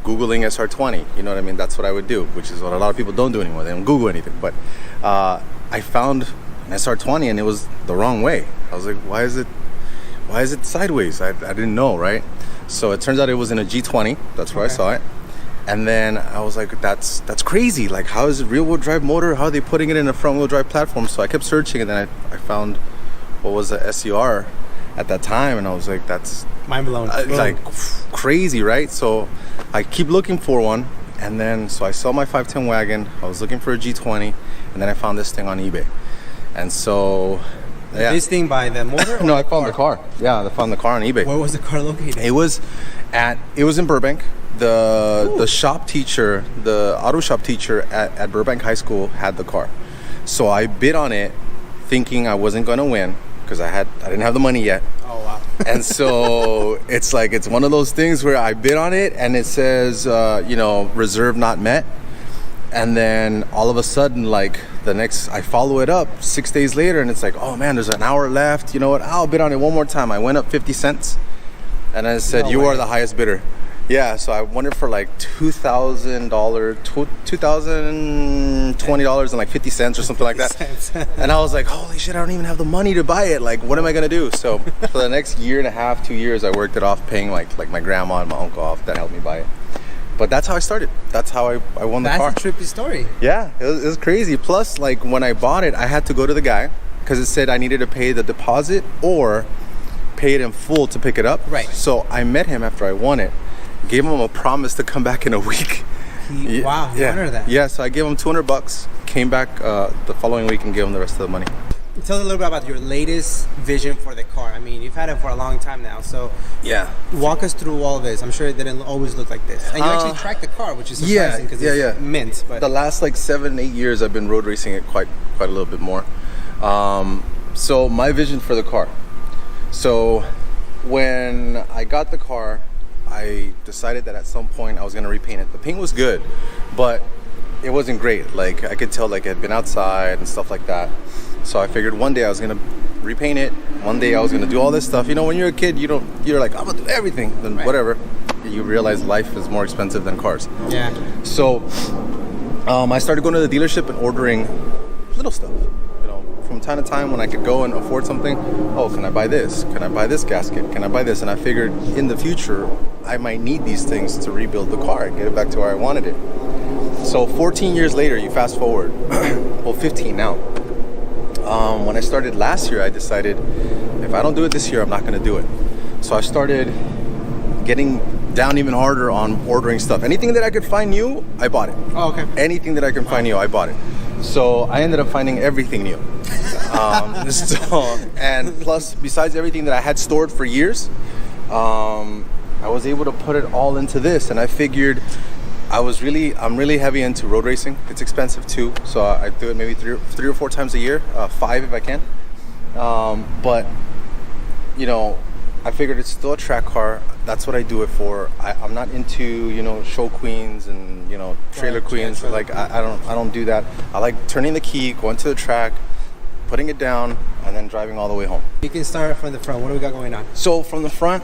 Googling SR20, you know what I mean? That's what I would do, which is what a lot of people don't do anymore. They don't Google anything. But I found an SR20 and it was the wrong way. I was like, why is it sideways? I didn't know, right? So it turns out it was in a G20. That's where I saw it. And then I was like, that's crazy. Like, how is it rear-wheel drive motor? How are they putting it in a front-wheel drive platform? So I kept searching, and then I found what was a SUR at that time, and I was like, that's mind blown. Like crazy, right? So I keep looking for one, and then so I saw my 510 wagon. I was looking for a G20, and then I found this thing on eBay, and so. Yeah. This thing by the motor? No, I found the car. Yeah, I found the car on eBay. Where was the car located? It was in Burbank. The shop teacher, the auto shop teacher at Burbank High School had the car. So I bid on it thinking I wasn't going to win because I didn't have the money yet. Oh, wow. And so it's one of those things where I bid on it and it says, reserve not met. And then all of a sudden, like I follow it up 6 days later and it's like, oh man, there's an hour left. You know what? I'll bid on it one more time. I went up 50 cents and I said, you are the highest bidder. Yeah, so I won it for like $2,020 and like 50 cents or something like that. And I was like, holy shit, I don't even have the money to buy it. Like, what am I gonna do? So for the next year and a half, 2 years, I worked it off, paying like my grandma and my uncle off. That helped me buy it. But that's how I started. That's how I won the car. That's a trippy story. Yeah, it was crazy. Plus, like when I bought it, I had to go to the guy because it said I needed to pay the deposit or pay it in full to pick it up. Right. So I met him after I won it, gave him a promise to come back in a week. Wow, you honored that. Yeah, so I gave him $200, came back the following week and gave him the rest of the money. Tell us a little bit about your latest vision for the car. I mean, you've had it for a long time now, so yeah. Walk us through all of this. I'm sure it didn't always look like this. And you actually tracked the car, which is surprising because it's mint. But the last like 7-8 years, I've been road racing it quite a little bit more. So my vision for the car. So when I got the car, I decided that at some point I was going to repaint it. The paint was good, but it wasn't great. Like I could tell like it had been outside and stuff like that. So I figured one day I was gonna repaint it. One day I was gonna do all this stuff. You know, when you're a kid, you're like, I'm gonna do everything. Then whatever. You realize life is more expensive than cars. Yeah. So I started going to the dealership and ordering little stuff. You know, from time to time when I could go and afford something. Oh, can I buy this? Can I buy this gasket? Can I buy this? And I figured in the future I might need these things to rebuild the car and get it back to where I wanted it. So 14 years later, you fast forward. Well, 15 now. When I started last year, I decided if I don't do it this year, I'm not going to do it. So I started getting down even harder on ordering stuff. Anything that I could find new, I bought it. Oh, okay. Anything that I can find new, I bought it. So I ended up finding everything new. And plus, besides everything that I had stored for years, I was able to put it all into this. And I figured I'm really heavy into road racing. It's expensive too, so I do it maybe three or four times a year, 5 if I can. But you know, I figured it's still a track car. That's what I do it for. I'm not into show queens and trailer queens. Like I don't do that. I like turning the key, going to the track, putting it down, and then driving all the way home. You can start from the front. What do we got going on? So from the front,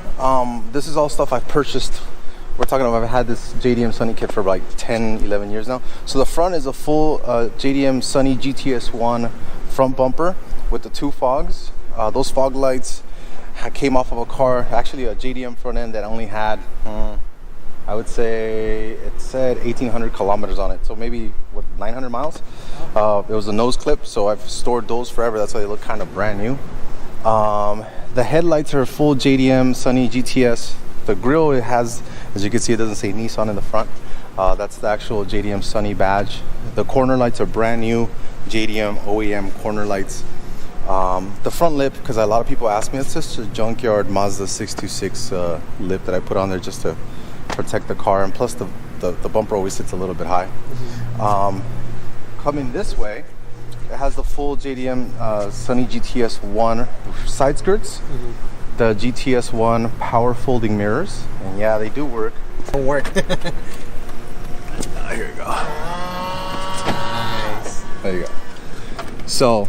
this is all stuff I've purchased. We're talking about, I've had this JDM Sunny kit for like 10, 11 years now. So the front is a full JDM Sunny GTS1 front bumper with the 2 fogs. Those fog lights came off of a car, actually a JDM front end that only had, I would say it said 1,800 kilometers on it. So maybe, 900 miles? It was a nose clip, so I've stored those forever. That's why they look kind of brand new. The headlights are full JDM Sunny GTS. The grille, it has, as you can see, it doesn't say Nissan in the front. That's the actual JDM Sunny badge. The corner lights are brand new JDM OEM corner lights. The front lip, because a lot of people ask me, it's just a junkyard Mazda 626 lip that I put on there just to protect the car, and plus the bumper always sits a little bit high. Coming this way, it has the full JDM Sunny GTS1 side skirts. The GTS1 power folding mirrors, and yeah, they do work. Don't work. Here you go. Nice. There you go. So